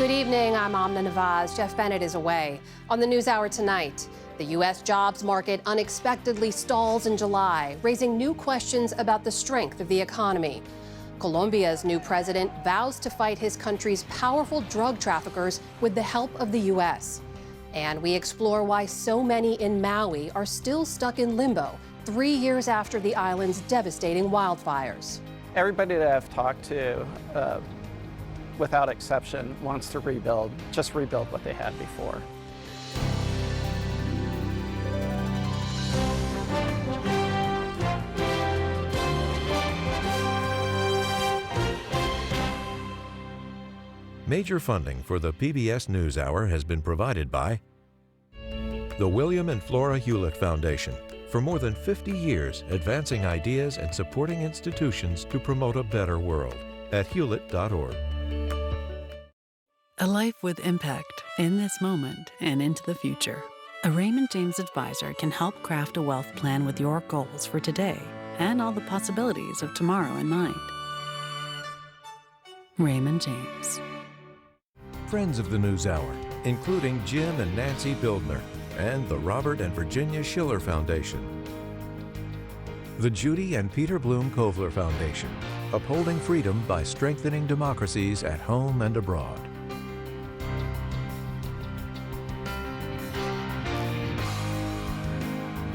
Good evening, I'm Amna Nawaz. Jeff Bennett is away. On the NewsHour tonight, the U.S. jobs market unexpectedly stalls in July, raising new questions about the strength of the economy. Colombia's new president vows to fight his country's powerful drug traffickers with the help of the U.S. And we explore why so many in Maui are still stuck in limbo 3 years after the island's devastating wildfires. Everybody that I've talked to, without exception, wants to rebuild, just rebuild what they had before. Major funding for the PBS News Hour has been provided by the William and Flora Hewlett Foundation. For more than 50 years, advancing ideas and supporting institutions to promote a better world at hewlett.org. A life with impact in this moment and into the future. A Raymond James advisor can help craft a wealth plan with your goals for today and all the possibilities of tomorrow in mind. Raymond James. Friends of the News Hour, including Jim and Nancy Bildner, and the Robert and Virginia Schiller Foundation. The Judy and Peter Bloom Kovler Foundation, upholding freedom by strengthening democracies at home and abroad.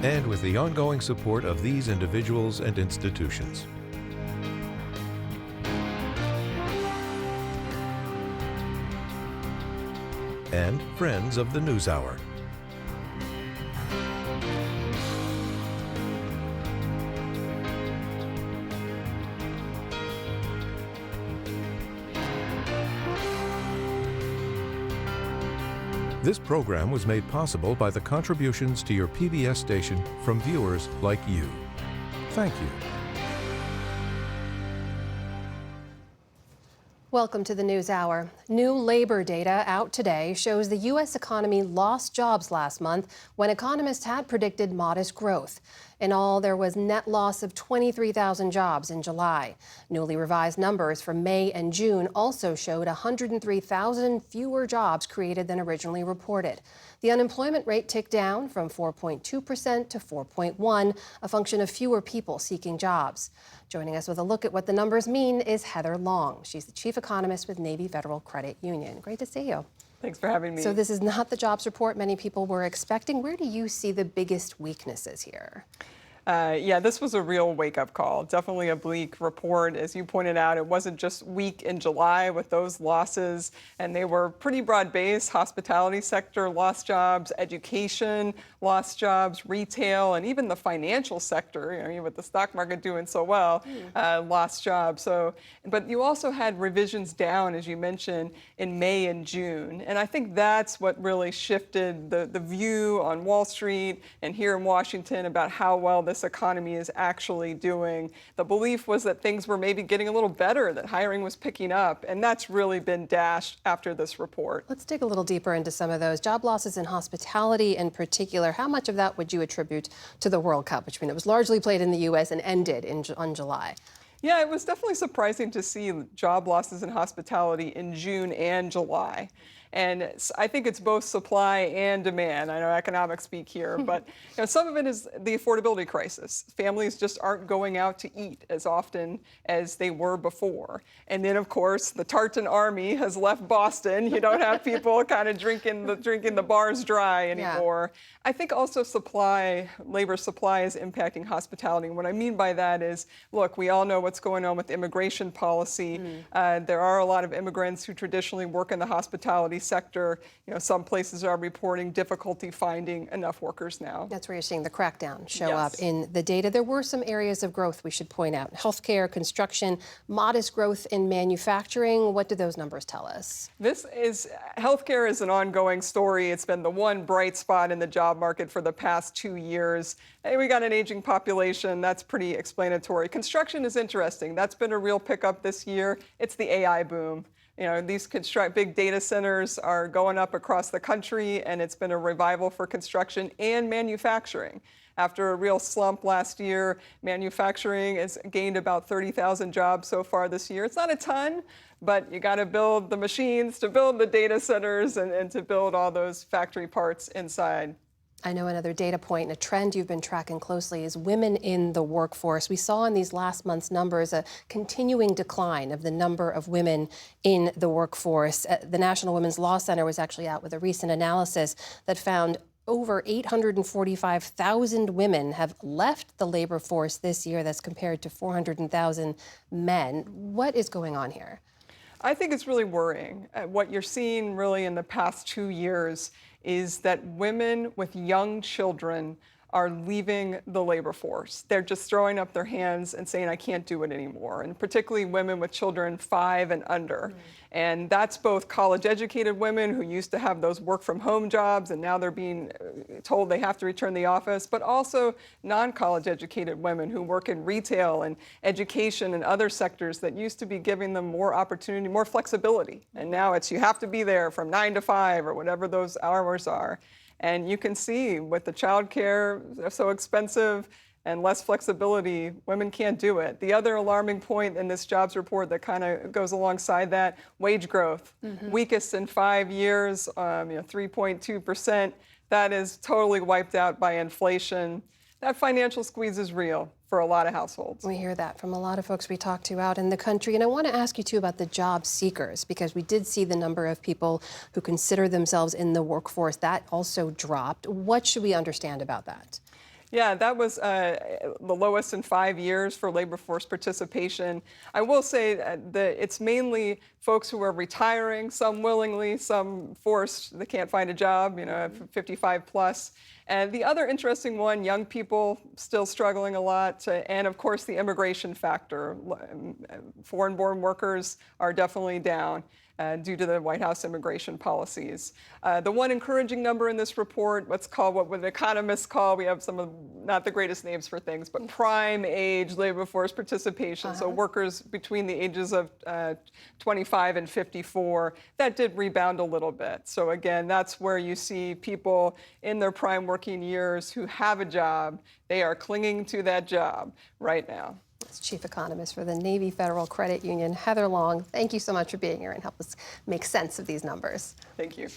And with the ongoing support of these individuals and institutions. And friends of the News Hour. This program was made possible by the contributions to your PBS station from viewers like you. Thank you. Welcome to the NewsHour. New labor data out today shows the U.S. economy lost jobs last month when economists had predicted modest growth. In all, there was net loss of 23,000 jobs in July. Newly revised numbers for May and June also showed 103,000 fewer jobs created than originally reported. The unemployment rate ticked down from 4.2% to 4.1%, a function of fewer people seeking jobs. Joining us with a look at what the numbers mean is Heather Long. She's the chief economist with Navy Federal Credit Union. Great to see you. Thanks for having me. So this is not the jobs report many people were expecting. Where do you see the biggest weaknesses here? Yeah, this was a real wake-up call. Definitely a bleak report. As you pointed out, it wasn't just weak in July with those losses, and they were pretty broad-based. Hospitality sector lost jobs, education lost jobs, retail, and even the financial sector, with the stock market doing so well, lost jobs. So, but you also had revisions down, as you mentioned, in May and June. And I think that's what really shifted the view on Wall Street and here in Washington about how well this economy is actually doing. The belief was that things were maybe getting a little better, that hiring was picking up, and that's really been dashed after this report. Let's dig a little deeper into some of those. Job losses in hospitality in particular, how much of that would you attribute to the World Cup, which it was largely played in the U.S. and ended on July? Yeah, it was definitely surprising to see job losses in hospitality in June and July. And I think it's both supply and demand. I know economics speak here, but some of it is the affordability crisis. Families just aren't going out to eat as often as they were before. And then, of course, the tartan army has left Boston. You don't have people kind of drinking the bars dry anymore. Yeah. I think also labor supply is impacting hospitality. And what I mean by that is, look, we all know what's going on with immigration policy. There are a lot of immigrants who traditionally work in the hospitality sector. Some places are reporting difficulty finding enough workers now. That's where you're seeing the crackdown show up in the data. There were some areas of growth we should point out. Healthcare, construction, modest growth in manufacturing. What do those numbers tell us? Healthcare is an ongoing story. It's been the one bright spot in the job market for the past 2 years. Hey, we got an aging population. That's pretty explanatory. Construction is interesting. That's been a real pickup this year. It's the AI boom. These big data centers are going up across the country, and it's been a revival for construction and manufacturing. After a real slump last year, manufacturing has gained about 30,000 jobs so far this year. It's not a ton, but you got to build the machines to build the data centers and to build all those factory parts inside. I know another data point and a trend you've been tracking closely is women in the workforce. We saw in these last month's numbers a continuing decline of the number of women in the workforce. The National Women's Law Center was actually out with a recent analysis that found over 845,000 women have left the labor force this year. That's compared to 400,000 men. What is going on here? I think it's really worrying. What you're seeing really in the past 2 years is that women with young children are leaving the labor force. They're just throwing up their hands and saying, I can't do it anymore, and particularly women with children 5 and under. And that's both college-educated women who used to have those work-from-home jobs, and now they're being told they have to return to the office, but also non-college-educated women who work in retail and education and other sectors that used to be giving them more opportunity, more flexibility. And now it's you have to be there from 9 to 5 or whatever those hours are. And you can see with the child care so expensive and less flexibility, women can't do it. The other alarming point in this jobs report that kind of goes alongside that, wage growth. Weakest in 5 years, 3.2%. That is totally wiped out by inflation. That financial squeeze is real for a lot of households. We hear that from a lot of folks we talk to out in the country. And I want to ask you, too, about the job seekers, because we did see the number of people who consider themselves in the workforce. That also dropped. What should we understand about that? Yeah, that was the lowest in 5 years for labor force participation. I will say that it's mainly folks who are retiring, some willingly, some forced. They can't find a job, 55 plus. And the other interesting one, young people still struggling a lot, and of course the immigration factor. Foreign-born workers are definitely down due to the White House immigration policies. The one encouraging number in this report, what economists call, we have some of not the greatest names for things, but prime age labor force participation. So workers between the ages of 25 and 54, that did rebound a little bit. So again, that's where you see people in their prime working years who have a job. They are clinging to that job right now. That's Chief Economist for the Navy Federal Credit Union, Heather Long. Thank you so much for being here and help us make sense of these numbers. Thank you.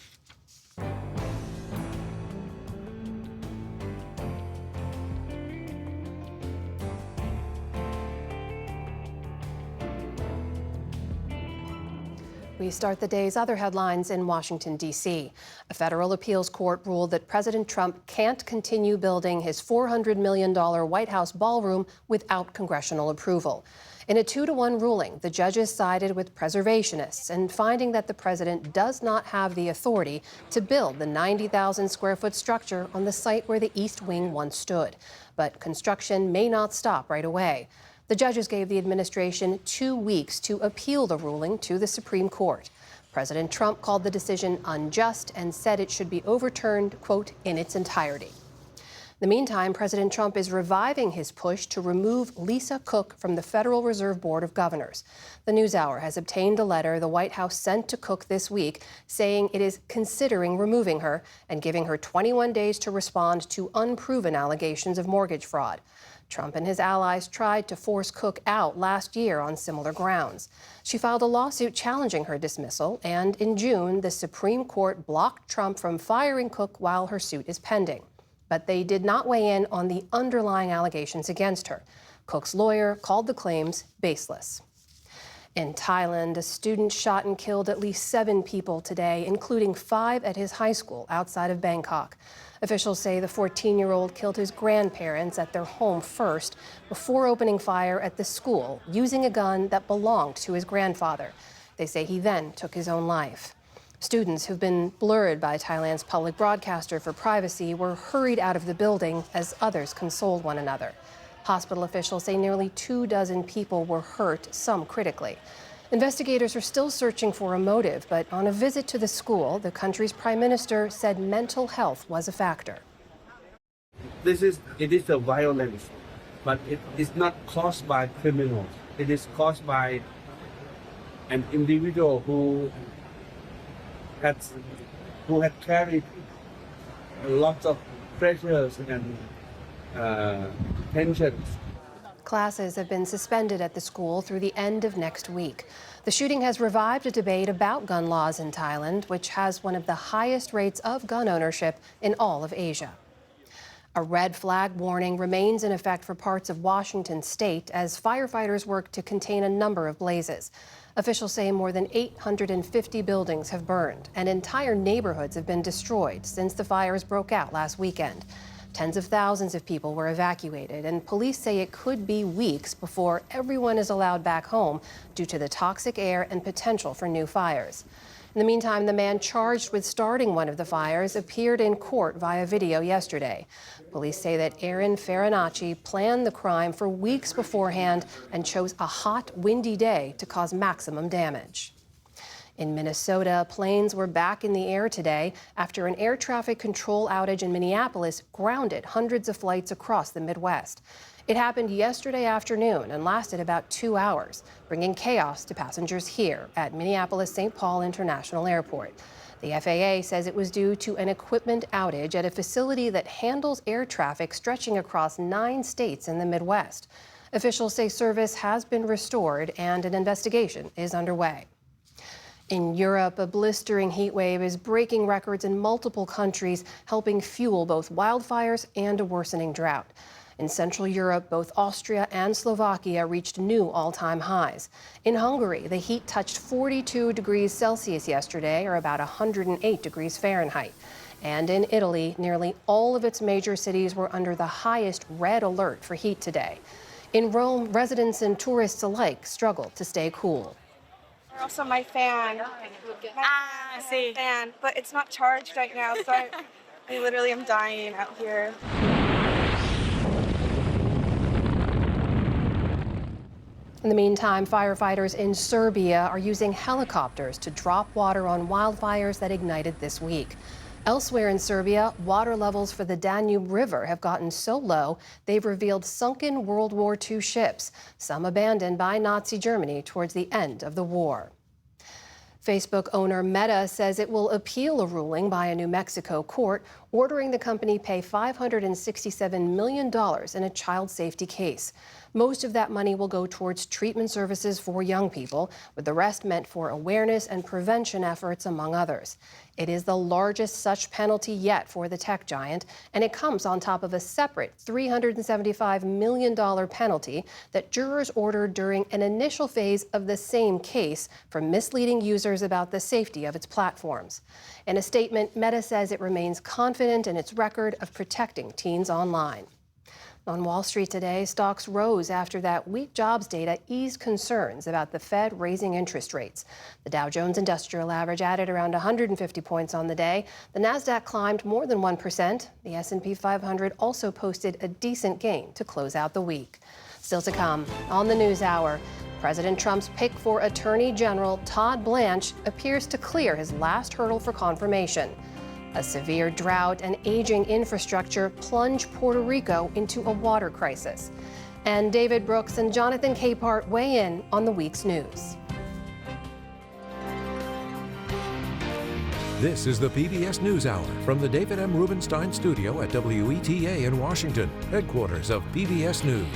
We start the day's other headlines in Washington, D.C. A federal appeals court ruled that President Trump can't continue building his $400 million White House ballroom without congressional approval. In a 2-to-1 ruling, the judges sided with preservationists and finding that the president does not have the authority to build the 90,000-square-foot structure on the site where the East Wing once stood. But construction may not stop right away. The judges gave the administration 2 weeks to appeal the ruling to the Supreme Court. President Trump called the decision unjust and said it should be overturned, quote, in its entirety. In the meantime, President Trump is reviving his push to remove Lisa Cook from the Federal Reserve Board of Governors. The NewsHour has obtained a letter the White House sent to Cook this week saying it is considering removing her and giving her 21 days to respond to unproven allegations of mortgage fraud. Trump and his allies tried to force Cook out last year on similar grounds. She filed a lawsuit challenging her dismissal, and in June, the Supreme Court blocked Trump from firing Cook while her suit is pending. But they did not weigh in on the underlying allegations against her. Cook's lawyer called the claims baseless. In Thailand, a student shot and killed at least 7 people today, including 5 at his high school outside of Bangkok. Officials say the 14-year-old killed his grandparents at their home first before opening fire at the school using a gun that belonged to his grandfather. They say he then took his own life. Students who've been blurred by Thailand's public broadcaster for privacy were hurried out of the building as others consoled one another. Hospital officials say nearly 24 people were hurt, some critically. Investigators are still searching for a motive, but on a visit to the school, the country's prime minister said mental health was a factor. It is a violence, but it is not caused by criminals. It is caused by an individual who had carried lots of pressures and tensions. Classes have been suspended at the school through the end of next week. The shooting has revived a debate about gun laws in Thailand, which has one of the highest rates of gun ownership in all of Asia. A red flag warning remains in effect for parts of Washington state as firefighters work to contain a number of blazes. Officials say more than 850 buildings have burned and entire neighborhoods have been destroyed since the fires broke out last weekend. Tens of thousands of people were evacuated, and police say it could be weeks before everyone is allowed back home due to the toxic air and potential for new fires. In the meantime, the man charged with starting one of the fires appeared in court via video yesterday. Police say that Aaron Farinacci planned the crime for weeks beforehand and chose a hot, windy day to cause maximum damage. In Minnesota, planes were back in the air today after an air traffic control outage in Minneapolis grounded hundreds of flights across the Midwest. It happened yesterday afternoon and lasted about 2 hours, bringing chaos to passengers here at Minneapolis-St. Paul International Airport. The FAA says it was due to an equipment outage at a facility that handles air traffic stretching across 9 states in the Midwest. Officials say service has been restored and an investigation is underway. In Europe, a blistering heat wave is breaking records in multiple countries, helping fuel both wildfires and a worsening drought. In Central Europe, both Austria and Slovakia reached new all-time highs. In Hungary, the heat touched 42 degrees Celsius yesterday, or about 108 degrees Fahrenheit. And in Italy, nearly all of its major cities were under the highest red alert for heat today. In Rome, residents and tourists alike struggled to stay cool. Also my fan. Fan, but it's not charged right now, so I literally am dying out here. In the meantime, firefighters in Serbia are using helicopters to drop water on wildfires that ignited this week. Elsewhere in Serbia, water levels for the Danube River have gotten so low they've revealed sunken World War II ships, some abandoned by Nazi Germany towards the end of the war. Facebook owner Meta says it will appeal a ruling by a New Mexico court ordering the company pay $567 million in a child safety case. Most of that money will go towards treatment services for young people, with the rest meant for awareness and prevention efforts, among others. It is the largest such penalty yet for the tech giant, and it comes on top of a separate $375 million penalty that jurors ordered during an initial phase of the same case for misleading users about the safety of its platforms. In a statement, Meta says it remains confident in its record of protecting teens online. On Wall Street today, stocks rose after that weak jobs data eased concerns about the Fed raising interest rates. The Dow Jones Industrial Average added around 150 points on the day. The Nasdaq climbed more than 1%. The S&P 500 also posted a decent gain to close out the week. Still to come on the NewsHour, President Trump's pick for Attorney General Todd Blanche appears to clear his last hurdle for confirmation. A severe drought and aging infrastructure plunge Puerto Rico into a water crisis. And David Brooks and Jonathan Capehart weigh in on the week's news. This is the PBS News Hour from the David M. Rubenstein studio at WETA in Washington, headquarters of PBS News.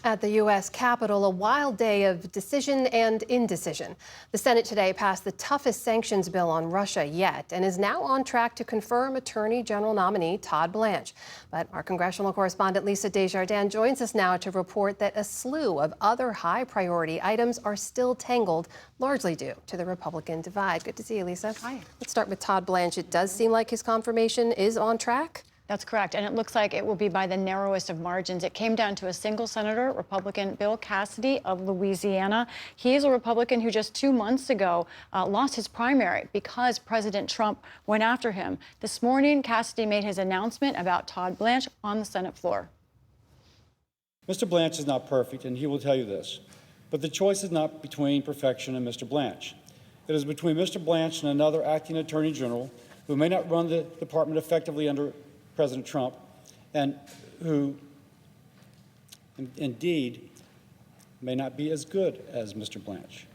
At the U.S. Capitol, a wild day of decision and indecision. The Senate today passed the toughest sanctions bill on Russia yet and is now on track to confirm Attorney General nominee Todd Blanche. But our congressional correspondent Lisa Desjardins joins us now to report that a slew of other high-priority items are still tangled, largely due to the Republican divide. Good to see you, Lisa. Hi. Let's start with Todd Blanche. It does seem like his confirmation is on track. That's correct, and it looks like it will be by the narrowest of margins. It came down to a single senator, Republican Bill Cassidy of Louisiana. He is a Republican who just 2 months ago lost his primary because President Trump went after him. This morning, Cassidy made his announcement about Todd Blanche on the Senate floor. Mr. Blanche is not perfect, and he will tell you this. But the choice is not between perfection and Mr. Blanche. It is between Mr. Blanche and another acting attorney general who may not run the department effectively under President Trump, and who indeed may not be as good as Mr. Blanche.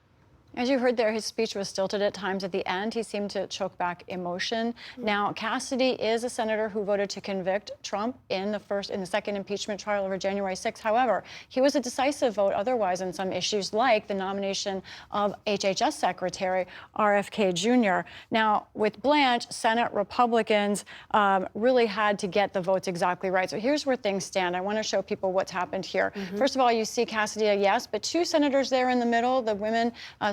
As you heard there, his speech was stilted at times at the end. He seemed to choke back emotion. Now, Cassidy is a senator who voted to convict Trump in the second impeachment trial over January 6th. However, he was a decisive vote otherwise on some issues like the nomination of HHS Secretary RFK Jr. Now, with Blanche, Senate Republicans really had to get the votes exactly right. So here's where things stand. I want to show people what's happened here. First of all, you see Cassidy a yes, but two senators there in the middle, the women,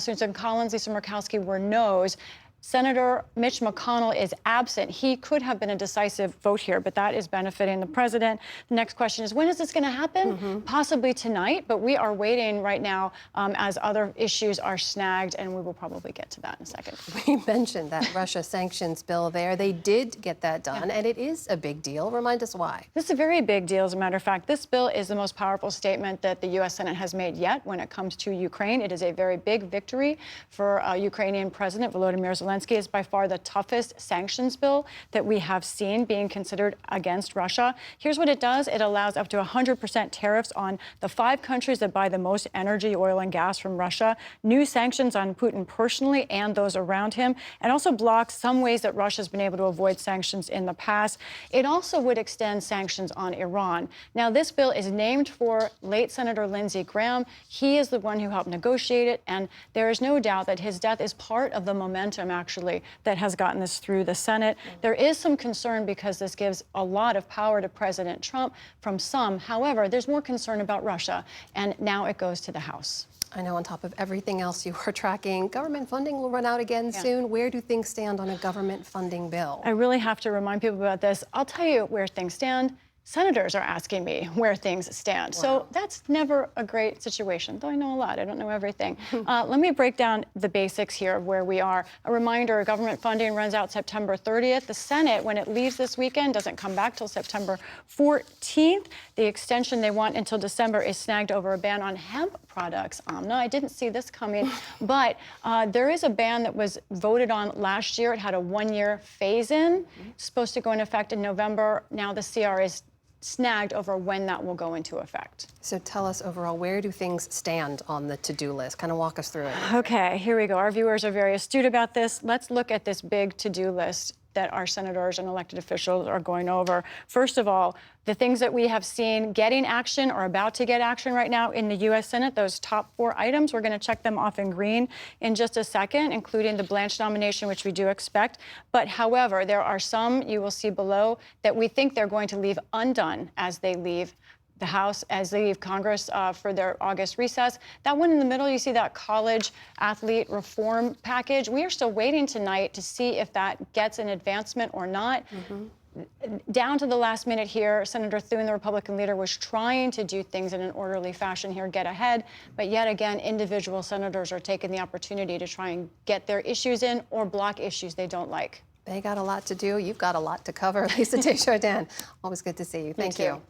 Susan Collins, Lisa Murkowski, were no's. Senator Mitch McConnell is absent. He could have been a decisive vote here, but that is benefiting the president. The next question is, when is this going to happen? Possibly tonight, but we are waiting right now as other issues are snagged, and we will probably get to that in a second. We mentioned that Russia sanctions bill there. They did get that done, and it is a big deal. Remind us why. This is a very big deal, as a matter of fact. This bill is the most powerful statement that the U.S. Senate has made yet when it comes to Ukraine. It is a very big victory for Ukrainian President Volodymyr Zelensky. Is by far the toughest sanctions bill that we have seen being considered against Russia. Here's what it does. It allows up to 100% tariffs on the 5 countries that buy the most energy, oil, and gas from Russia, new sanctions on Putin personally and those around him, and also blocks some ways that Russia's been able to avoid sanctions in the past. It also would extend sanctions on Iran. Now, this bill is named for late Senator Lindsey Graham. He is the one who helped negotiate it, and there is no doubt that his death is part of the momentum, actually, that has gotten this through the Senate. There is some concern because this gives a lot of power to President Trump from some. However, there's more concern about Russia, and now it goes to the House. I know on top of everything else you were tracking, government funding will run out again soon. Where do things stand on a government funding bill? I really have to remind people about this. I'll tell you where things stand. Senators are asking me where things stand. Wow. So that's never a great situation, though I know a lot. I don't know everything. Let me break down the basics here of where we are. A reminder, government funding runs out September 30th. The Senate, when it leaves this weekend, doesn't come back till September 14th. The extension they want until December is snagged over a ban on hemp products. Amna, I didn't see this coming, but there is a ban that was voted on last year. It had a 1-year phase-in. It's supposed to go into effect in November. Now the CR is snagged over when that will go into effect. So tell us overall, where do things stand on the to-do list? Kind of walk us through it. Okay, here we go. Our viewers are very astute about this. Let's look at this big to-do list that our senators and elected officials are going over. First of all, the things that we have seen getting action or about to get action right now in the U.S. Senate, those top 4 items, we're going to check them off in green in just a second, including the Blanche nomination, which we do expect. But however, there are some you will see below that we think they're going to leave undone as they leave the House, as they leave Congress for their August recess. That one in the middle, you see that college athlete reform package. We are still waiting tonight to see if that gets an advancement or not. Down to the last minute here, Senator Thune, the Republican leader, was trying to do things in an orderly fashion here, get ahead. But yet again, individual senators are taking the opportunity to try and get their issues in or block issues they don't like. They got a lot to do. You've got a lot to cover. Lisa Desjardins, always good to see you. Thank you.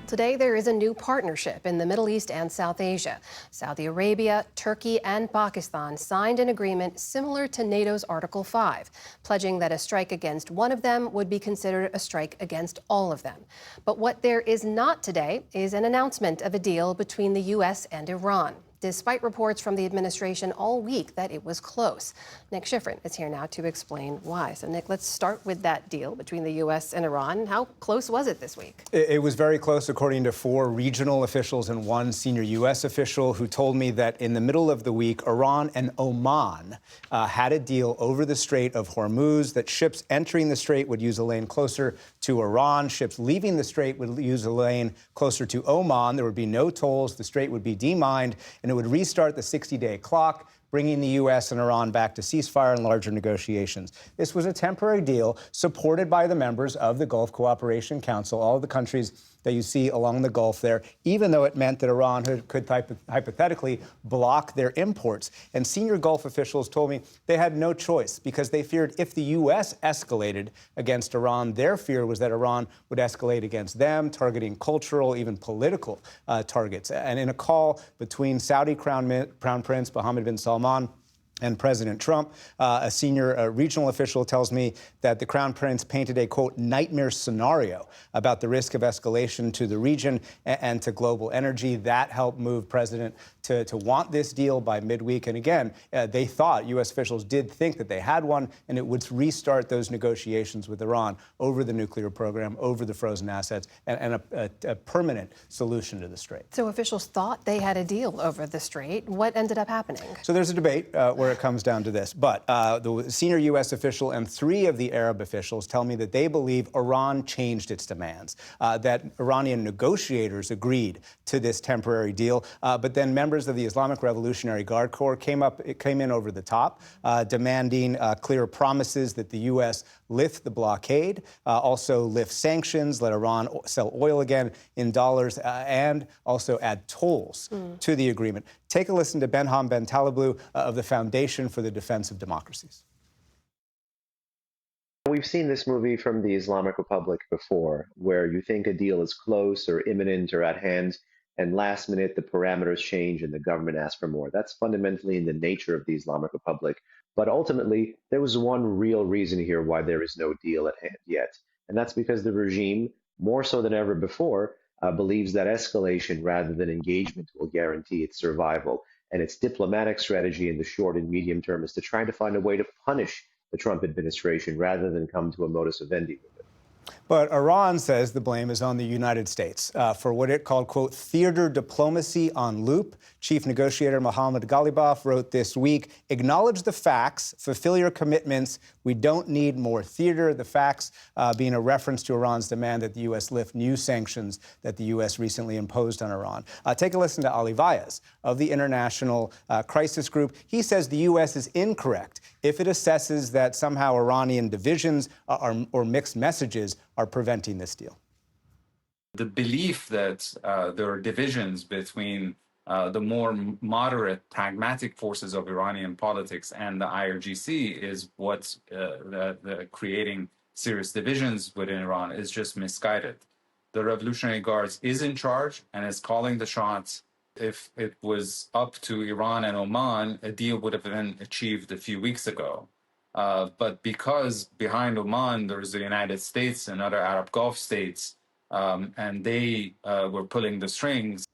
Today, there is a new partnership in the Middle East and South Asia. Saudi Arabia, Turkey, and Pakistan signed an agreement similar to NATO's Article 5, pledging that a strike against one of them would be considered a strike against all of them. But what there is not today is an announcement of a deal between the U.S. and Iran, despite reports from the administration all week that it was close. Nick Schifrin is here now to explain why. So, Nick, let's start with that deal between the U.S. and Iran. How close was it this week? It was very close, according to 4 regional officials and 1 senior U.S. official who told me that in the middle of the week, Iran and Oman had a deal over the Strait of Hormuz that ships entering the strait would use a lane closer to Iran. Ships leaving the strait would use a lane closer to Oman. There would be no tolls. The strait would be demined, and it would restart the 60-day clock, bringing the U.S. and Iran back to ceasefire and larger negotiations. This was a temporary deal supported by the members of the Gulf Cooperation Council, all of the countries that you see along the Gulf there, even though it meant that Iran could hypothetically block their imports. And senior Gulf officials told me they had no choice because they feared if the U.S. escalated against Iran, their fear was that Iran would escalate against them, targeting cultural, even political targets. And in a call between Saudi Crown Prince Mohammed bin Salman and President Trump, a senior regional official tells me that the Crown Prince painted a, quote, nightmare scenario about the risk of escalation to the region and to global energy. That helped move President to want this deal by midweek. And again, they thought, U.S. officials did think that they had one, and it would restart those negotiations with Iran over the nuclear program, over the frozen assets, and a permanent solution to the strait. So officials thought they had a deal over the strait. What ended up happening? So there's a debate where it comes down to this. But the senior U.S. official and 3 of the Arab officials tell me that they believe Iran changed its demands, that Iranian negotiators agreed to this temporary deal. But then members of the Islamic Revolutionary Guard Corps came in over the top, demanding clear promises that the U.S. lift the blockade, also lift sanctions, let Iran sell oil again in dollars, and also add tolls to the agreement. Take a listen to Benham Ben Taliblu of the Foundation for the Defense of Democracies. We've seen this movie from the Islamic Republic before, where you think a deal is close or imminent or at hand, and last minute the parameters change and the government asks for more. That's fundamentally in the nature of the Islamic Republic. But ultimately, there was one real reason here why there is no deal at hand yet. And that's because the regime, more so than ever before, believes that escalation rather than engagement will guarantee its survival. And its diplomatic strategy in the short and medium term is to try to find a way to punish the Trump administration rather than come to a modus vivendi with it. But Iran says the blame is on the United States for what it called, quote, theater diplomacy on loop. Chief negotiator Mohammad Ghalibaf wrote this week, acknowledge the facts, fulfill your commitments. We don't need more theater. The facts being a reference to Iran's demand that the U.S. lift new sanctions that the U.S. recently imposed on Iran. Take a listen to Ali Vaez of the International Crisis Group. He says the U.S. is incorrect if it assesses that somehow Iranian divisions or mixed messages are preventing this deal. The belief that there are divisions between the more moderate, pragmatic forces of Iranian politics and the IRGC is what's creating serious divisions within Iran is just misguided. The Revolutionary Guards is in charge and is calling the shots. If it was up to Iran and Oman, a deal would have been achieved a few weeks ago. But because behind Oman, there's the United States and other Arab Gulf states, and they were pulling the strings.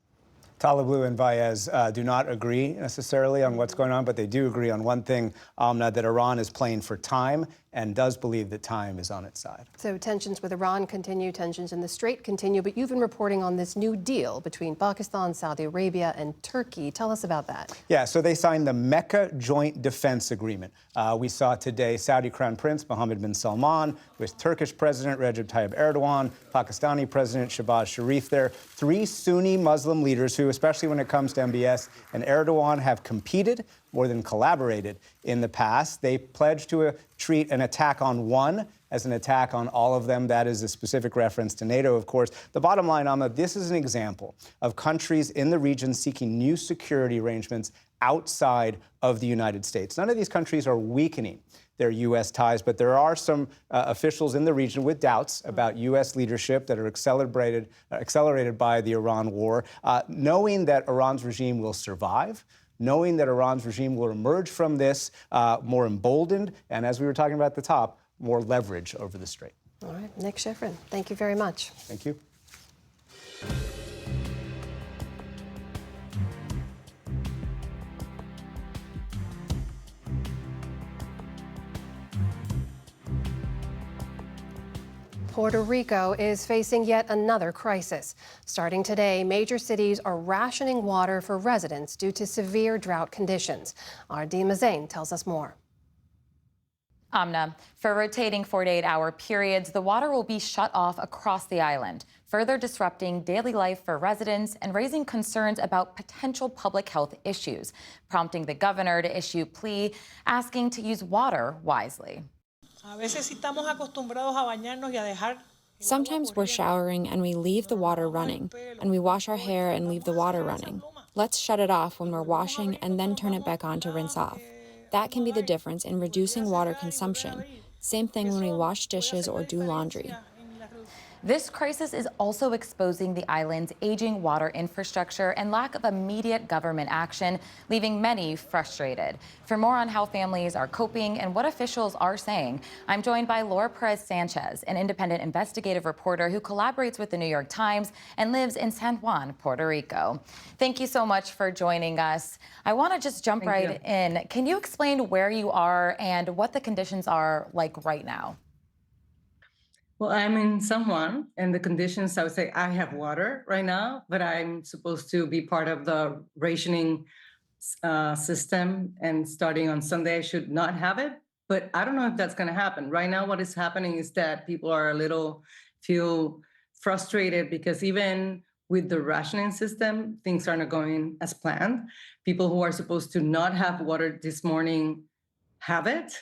Taliblu and Vaez do not agree necessarily on what's going on, but they do agree on one thing, Amna, that Iran is playing for time and does believe that time is on its side. So tensions with Iran continue, tensions in the Strait continue, but you've been reporting on this new deal between Pakistan, Saudi Arabia, and Turkey. Tell us about that. Yeah, so they signed the Mecca Joint Defense Agreement. We saw today Saudi Crown Prince Mohammed bin Salman with Turkish President Recep Tayyip Erdogan, Pakistani President Shehbaz Sharif there, 3 Sunni Muslim leaders who, especially when it comes to MBS and Erdogan, have competed more than collaborated in the past. They pledged to treat an attack on one as an attack on all of them. That is a specific reference to NATO, of course. The bottom line, Amma, this is an example of countries in the region seeking new security arrangements outside of the United States. None of these countries are weakening their U.S. ties, but there are some officials in the region with doubts about U.S. leadership that are accelerated by the Iran war, knowing that Iran's regime will survive, knowing that Iran's regime will emerge from this more emboldened, and as we were talking about at the top, more leverage over the strait. All right, Nick Schifrin, thank you very much. Thank you. Puerto Rico is facing yet another crisis. Starting today, major cities are rationing water for residents due to severe drought conditions. Our Dima Zain tells us more. Amna, for rotating 48-hour periods, the water will be shut off across the island, further disrupting daily life for residents and raising concerns about potential public health issues, prompting the governor to issue a plea asking to use water wisely. A veces si estamos acostumbrados a bañarnos y a dejar Sometimes we're showering and we leave the water running, and we wash our hair and leave the water running. Let's shut it off when we're washing and then turn it back on to rinse off. That can be the difference in reducing water consumption. Same thing when we wash dishes or do laundry. This crisis is also exposing the island's aging water infrastructure and lack of immediate government action, leaving many frustrated. For more on how families are coping and what officials are saying, I'm joined by Laura Perez-Sanchez, an independent investigative reporter who collaborates with the New York Times and lives in San Juan, Puerto Rico. Thank you so much for joining us. I want to just jump right in. Can you explain where you are and what the conditions are like right now? Well, I'm in San Juan, and the conditions, I would say I have water right now, but I'm supposed to be part of the rationing system, and starting on Sunday, I should not have it, but I don't know if that's going to happen. Right now, what is happening is that people are feel frustrated because even with the rationing system, things aren't going as planned. People who are supposed to not have water this morning have it.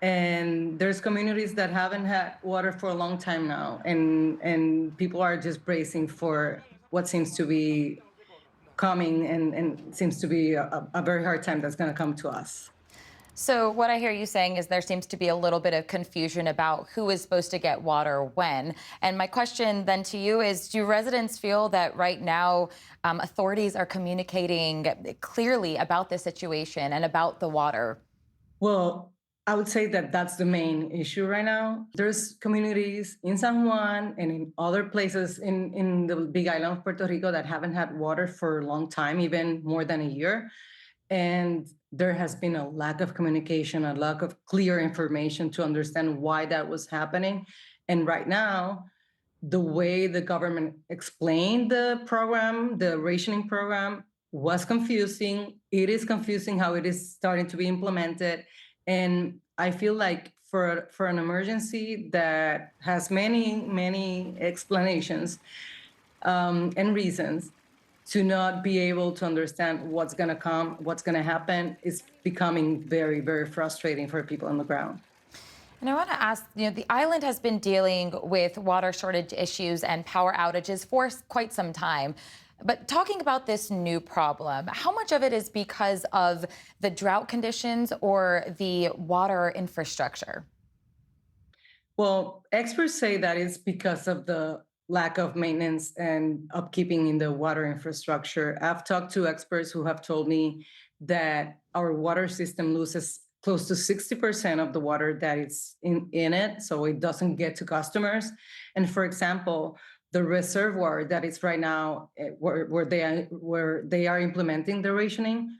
And there's communities that haven't had water for a long time now, and people are just bracing for what seems to be coming, and seems to be a very hard time that's going to come to us. So what I hear you saying is there seems to be a little bit of confusion about who is supposed to get water when. And my question then to you is, do residents feel that right now authorities are communicating clearly about the situation and about the water? Well, I would say that that's the main issue right now. There's communities in San Juan and in other places in the Big Island of Puerto Rico that haven't had water for a long time, even more than a year. And there has been a lack of communication, a lack of clear information to understand why that was happening. And right now, the way the government explained the program, the rationing program, was confusing. It is confusing how it is starting to be implemented. And I feel like for an emergency that has many explanations and reasons, to not be able to understand what's going to come, what's going to happen, is becoming very frustrating for people on the ground. And I want to ask, the island has been dealing with water shortage issues and power outages for quite some time. But talking about this new problem, how much of it is because of the drought conditions or the water infrastructure? Well, experts say that it's because of the lack of maintenance and upkeeping in the water infrastructure. I've talked to experts who have told me that our water system loses close to 60% of the water that is in it, so it doesn't get to customers. And for example, the reservoir that is right now where they are implementing the rationing,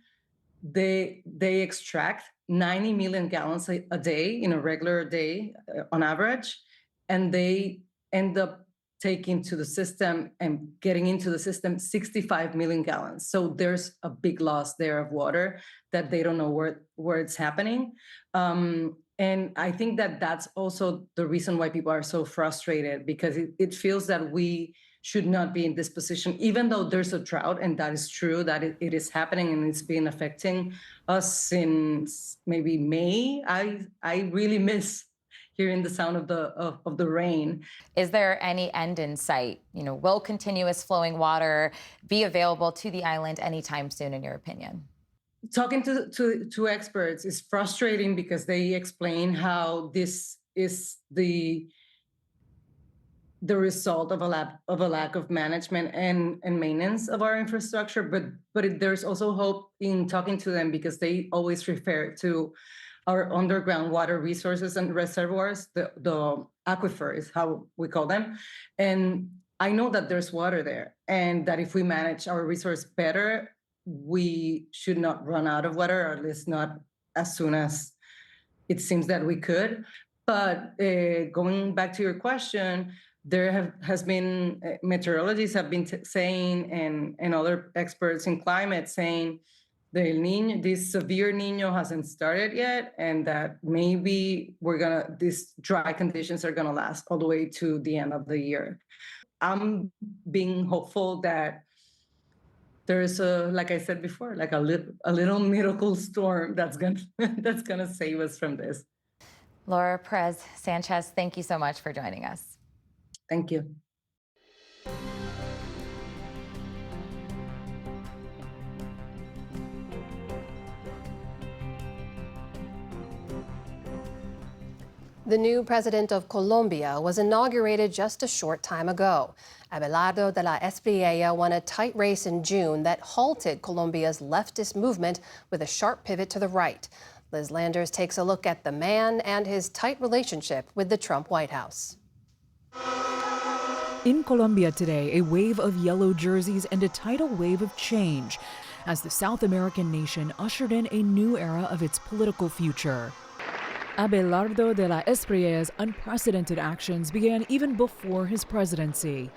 they extract 90 million gallons a day in a regular day on average, and they end up taking to the system and getting into the system 65 million gallons. So there's a big loss there of water that they don't know where it's happening. And I think that that's also the reason why people are so frustrated, because it feels that we should not be in this position, even though there's a drought, and that is true, that it is happening and it's been affecting us since maybe May. I really miss hearing the sound of the rain. Is there any end in sight? Will continuous flowing water be available to the island anytime soon, in your opinion? Talking to experts is frustrating because they explain how this is the result of a lack of management and maintenance of our infrastructure. But there's also hope in talking to them, because they always refer to our underground water resources and reservoirs, the aquifer is how we call them. And I know that there's water there, and that if we manage our resource better, we should not run out of water, or at least not as soon as it seems that we could. But going back to your question, there has been meteorologists have been saying, and other experts in climate saying, this severe Nino hasn't started yet, and that maybe these dry conditions are gonna last all the way to the end of the year. I'm being hopeful that there's like I said before, like a little miracle storm that's gonna save us from this. Laura Perez-Sanchez, thank you so much for joining us. Thank you. The new president of Colombia was inaugurated just a short time ago. Abelardo de la Espriella won a tight race in June that halted Colombia's leftist movement with a sharp pivot to the right. Liz Landers takes a look at the man and his tight relationship with the Trump White House. In Colombia today, a wave of yellow jerseys and a tidal wave of change as the South American nation ushered in a new era of its political future. Abelardo de la Espriella's unprecedented actions began even before his presidency.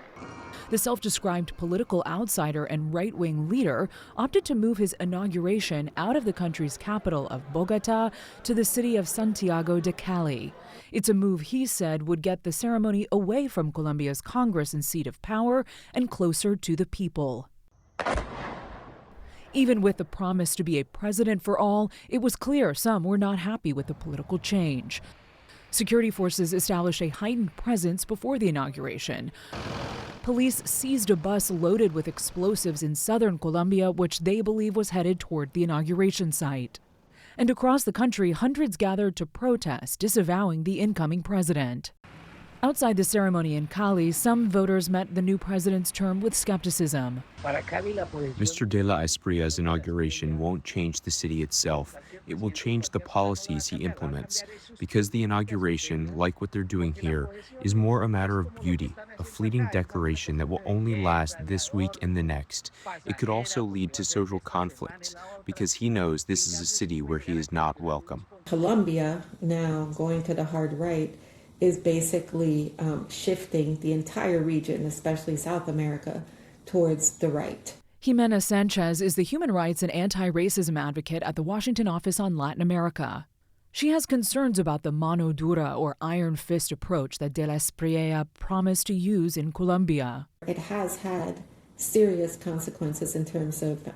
The self-described political outsider and right-wing leader opted to move his inauguration out of the country's capital of Bogota to the city of Santiago de Cali. It's a move he said would get the ceremony away from Colombia's Congress and seat of power and closer to the people. Even with the promise to be a president for all, it was clear some were not happy with the political change. Security forces established a heightened presence before the inauguration. Police seized a bus loaded with explosives in southern Colombia, which they believe was headed toward the inauguration site. And across the country, hundreds gathered to protest, disavowing the incoming president. Outside the ceremony in Cali, some voters met the new president's term with skepticism. Mr. de la Esprilla's inauguration won't change the city itself. It will change the policies he implements, because the inauguration, like what they're doing here, is more a matter of beauty, a fleeting decoration that will only last this week and the next. It could also lead to social conflicts, because he knows this is a city where he is not welcome. Colombia, now going to the hard right, is basically shifting the entire region, especially South America, towards the right. Jimena Sanchez is the human rights and anti-racism advocate at the Washington office on Latin America. She has concerns about the mano dura or iron fist approach that de la Espriella promised to use in Colombia. It has had serious consequences in terms of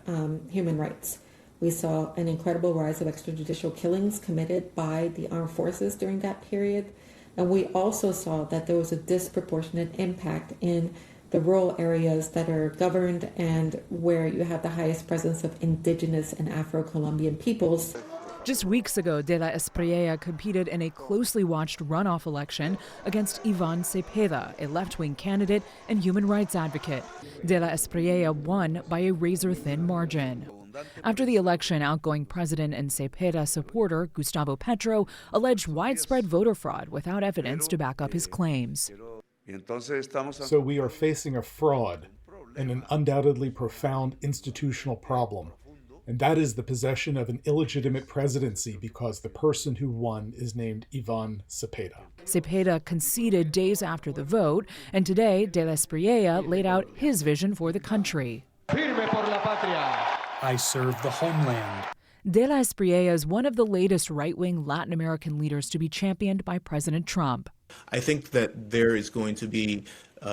human rights. We saw an incredible rise of extrajudicial killings committed by the armed forces during that period. And we also saw that there was a disproportionate impact in the rural areas that are governed and where you have the highest presence of indigenous and Afro-Colombian peoples. Just weeks ago, de la Espriella competed in a closely watched runoff election against Iván Cepeda, a left-wing candidate and human rights advocate. De la Espriella won by a razor-thin margin. After the election, outgoing president and Cepeda supporter Gustavo Petro alleged widespread voter fraud without evidence to back up his claims. So we are facing a fraud and an undoubtedly profound institutional problem. And that is the possession of an illegitimate presidency because the person who won is named Iván Cepeda. Cepeda conceded days after the vote, and today de la Espriella laid out his vision for the country. I serve the homeland. De la Espriella is one of the latest right-wing Latin American leaders to be championed by President Trump. I think that there is going to be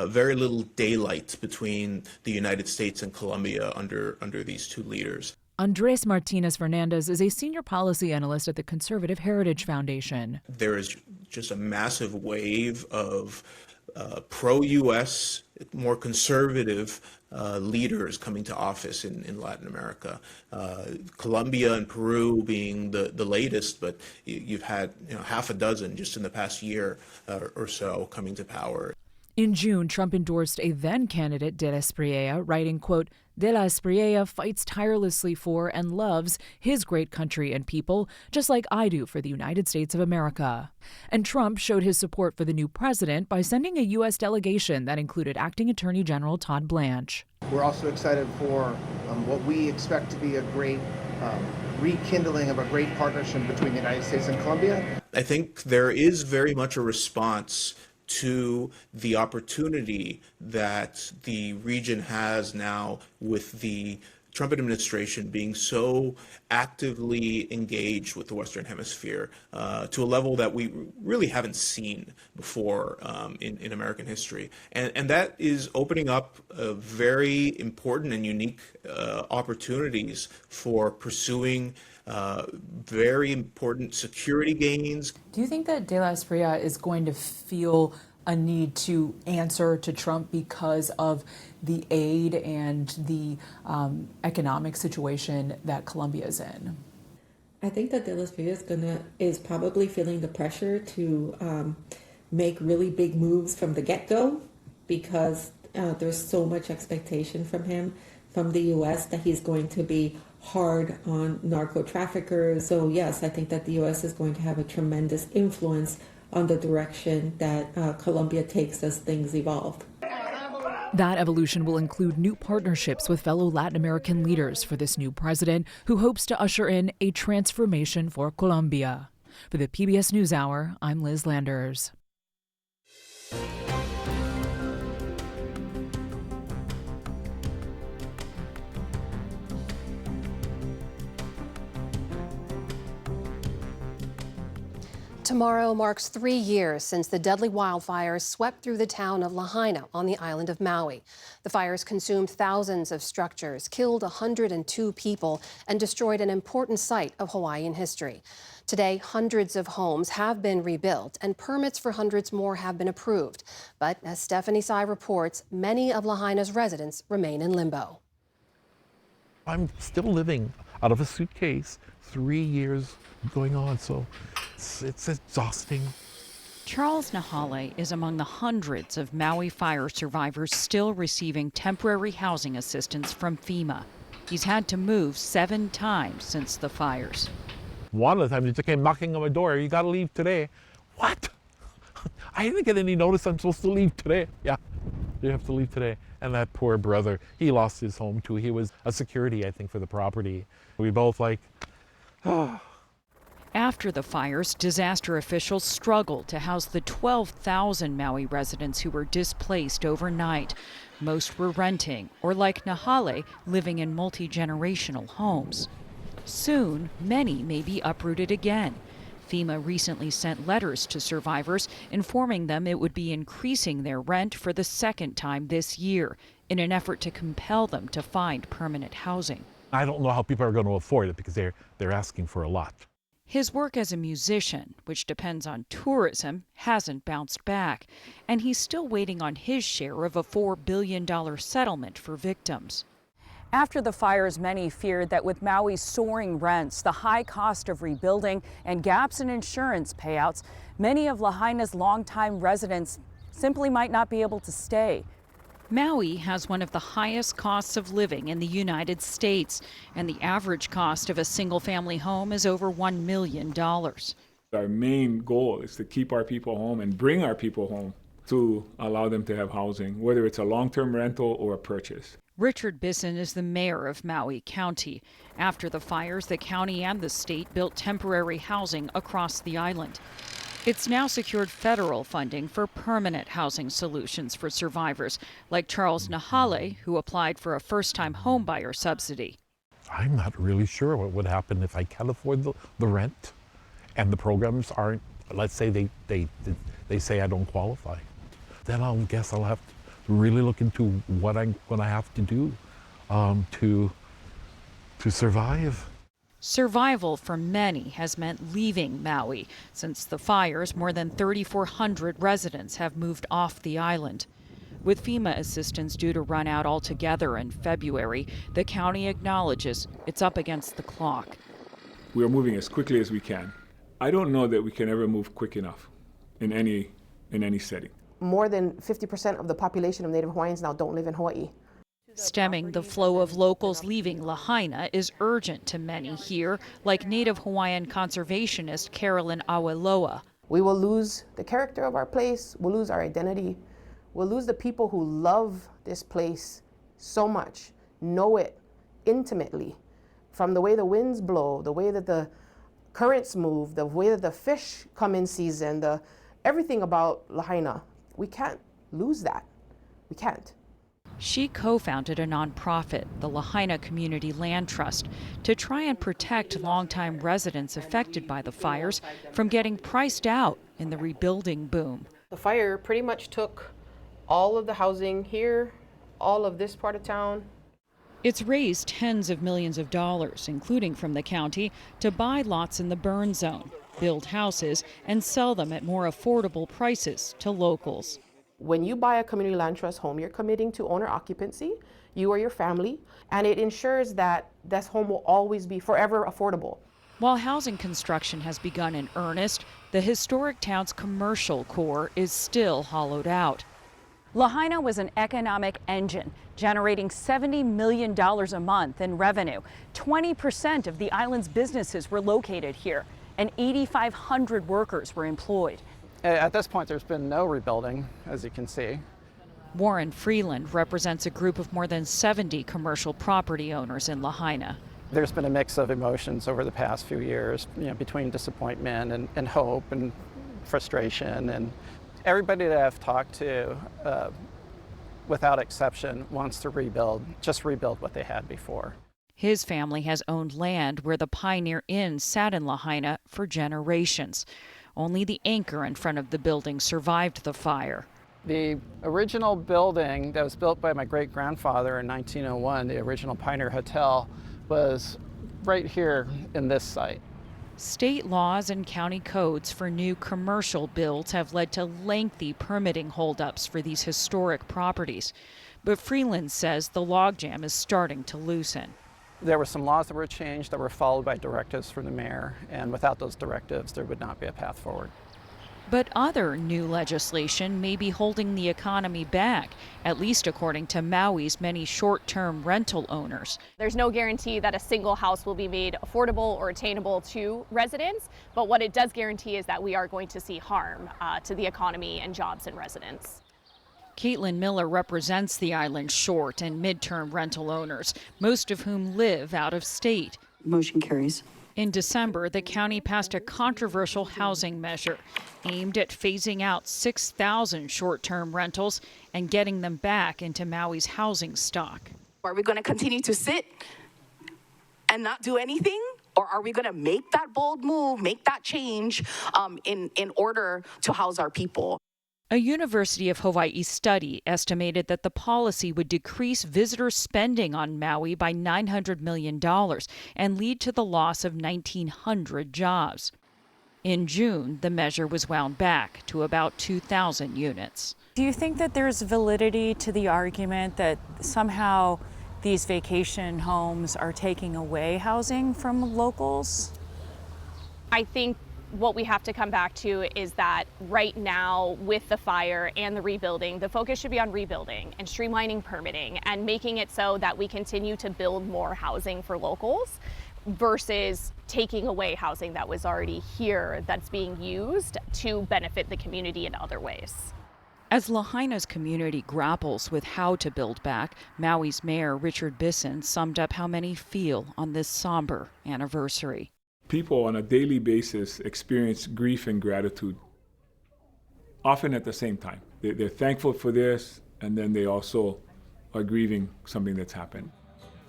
very little daylight between the United States and Colombia under these two leaders. Andres Martinez Fernandez is a senior policy analyst at the Conservative Heritage Foundation. There is just a massive wave of pro-U.S., more conservative leaders coming to office in Latin America. Colombia and Peru being the latest, but you've had half a dozen just in the past year or so coming to power. In June, Trump endorsed a then-candidate de la Espriella, writing, quote, "De la Espriella fights tirelessly for and loves his great country and people, just like I do for the United States of America." And Trump showed his support for the new president by sending a U.S. delegation that included Acting Attorney General Todd Blanche. We're also excited for what we expect to be a great rekindling of a great partnership between the United States and Colombia. I think there is very much a response to the opportunity that the region has now with the Trump administration being so actively engaged with the Western Hemisphere to a level that we really haven't seen before in American history. And that is opening up very important and unique opportunities for pursuing very important security gains. Do you think that de la Espriella is going to feel a need to answer to Trump because of the aid and the economic situation that Colombia is in? I think that De Los Rios is probably feeling the pressure to make really big moves from the get-go because there's so much expectation from him, from the U.S., that he's going to be hard on narco traffickers. So yes, I think that the U.S. is going to have a tremendous influence on the direction that Colombia takes as things evolve. That evolution will include new partnerships with fellow Latin American leaders for this new president, who hopes to usher in a transformation for Colombia. For the PBS News Hour, I'm Liz Landers. Tomorrow marks 3 years since the deadly wildfires swept through the town of Lahaina on the island of Maui. The fires consumed thousands of structures, killed 102 people, and destroyed an important site of Hawaiian history. Today, hundreds of homes have been rebuilt, and permits for hundreds more have been approved. But as Stephanie Sy reports, many of Lahaina's residents remain in limbo. I'm still living out of a suitcase, 3 years going on, so it's exhausting. Charles Nahale is among the hundreds of Maui fire survivors still receiving temporary housing assistance from FEMA. He's had to move 7 times since the fires. One of the times they just came knocking on my door, "You gotta leave today." What? I didn't get any notice I'm supposed to leave today. Yeah, you have to leave today. And that poor brother, he lost his home too. He was a security, I think, for the property. We both oh. After the fires, disaster officials struggled to house the 12,000 Maui residents who were displaced overnight. Most were renting, or like Nahale, living in multi-generational homes. Soon, many may be uprooted again. FEMA recently sent letters to survivors informing them it would be increasing their rent for the second time this year in an effort to compel them to find permanent housing. I don't know how people are going to afford it because they're asking for a lot. His work as a musician, which depends on tourism, hasn't bounced back, and he's still waiting on his share of a $4 billion settlement for victims. After the fires, many feared that with Maui's soaring rents, the high cost of rebuilding, and gaps in insurance payouts, many of Lahaina's longtime residents simply might not be able to stay. Maui has one of the highest costs of living in the United States, and the average cost of a single-family home is over $1 million. Our main goal is to keep our people home and bring our people home to allow them to have housing, whether it's a long-term rental or a purchase. Richard Bisson is the mayor of Maui County. After the fires, the county and the state built temporary housing across the island. It's now secured federal funding for permanent housing solutions for survivors, like Charles Nahale, who applied for a first-time homebuyer subsidy. I'm not really sure what would happen if I can't afford the rent and the programs aren't, let's say they say I don't qualify. Then I'll have to really look into what I'm going to have to do to survive. Survival for many has meant leaving Maui. Since the fires, more than 3,400 residents have moved off the island. With FEMA assistance due to run out altogether in February, the county acknowledges it's up against the clock. We are moving as quickly as we can. I don't know that we can ever move quick enough in any setting. More than 50% of the population of Native Hawaiians now don't live in Hawaii. Stemming the flow of locals leaving Lahaina is urgent to many here, like Native Hawaiian conservationist Carolyn Aweloa. We will lose the character of our place, we'll lose our identity, we'll lose the people who love this place so much, know it intimately, from the way the winds blow, the way that the currents move, the way that the fish come in season, everything about Lahaina. We can't lose that. We can't. She co-founded a nonprofit, the Lahaina Community Land Trust, to try and protect longtime residents affected by the fires from getting priced out in the rebuilding boom. The fire pretty much took all of the housing here, all of this part of town. It's raised tens of millions of dollars, including from the county, to buy lots in the burn zone. build houses, and sell them at more affordable prices to locals. When you buy a community land trust home, you're committing to owner occupancy, you or your family, and it ensures that this home will always be forever affordable. While housing construction has begun in earnest, the historic town's commercial core is still hollowed out. Lahaina was an economic engine, generating $70 million a month in revenue. 20% of the island's businesses were located here, and 8,500 workers were employed. At this point, there's been no rebuilding, as you can see. Warren Freeland represents a group of more than 70 commercial property owners in Lahaina. There's been a mix of emotions over the past few years, between disappointment and hope and frustration. And everybody that I've talked to, without exception, wants to rebuild what they had before. His family has owned land where the Pioneer Inn sat in Lahaina for generations. Only the anchor in front of the building survived the fire. The original building that was built by my great-grandfather in 1901, the original Pioneer Hotel, was right here in this site. State laws and county codes for new commercial builds have led to lengthy permitting holdups for these historic properties. But Freeland says the logjam is starting to loosen. There were some laws that were changed that were followed by directives from the mayor, and without those directives, there would not be a path forward. But other new legislation may be holding the economy back, at least according to Maui's many short-term rental owners. There's no guarantee that a single house will be made affordable or attainable to residents, but what it does guarantee is that we are going to see harm to the economy and jobs and residents. Caitlin Miller represents the island's short and mid-term rental owners, most of whom live out of state. Motion carries. In December, the county passed a controversial housing measure aimed at phasing out 6,000 short-term rentals and getting them back into Maui's housing stock. Are we going to continue to sit and not do anything? Or are we going to make that bold move, make that change in order to house our people? A University of Hawaii study estimated that the policy would decrease visitor spending on Maui by $900 million and lead to the loss of 1,900 jobs. In June, the measure was wound back to about 2,000 units. Do you think that there's validity to the argument that somehow these vacation homes are taking away housing from locals? I think what we have to come back to is that right now, with the fire and the rebuilding, the focus should be on rebuilding and streamlining permitting and making it so that we continue to build more housing for locals versus taking away housing that was already here that's being used to benefit the community in other ways. As Lahaina's community grapples with how to build back, Maui's Mayor Richard Bisson summed up how many feel on this somber anniversary. People on a daily basis experience grief and gratitude, often at the same time. They're thankful for this, and then they also are grieving something that's happened.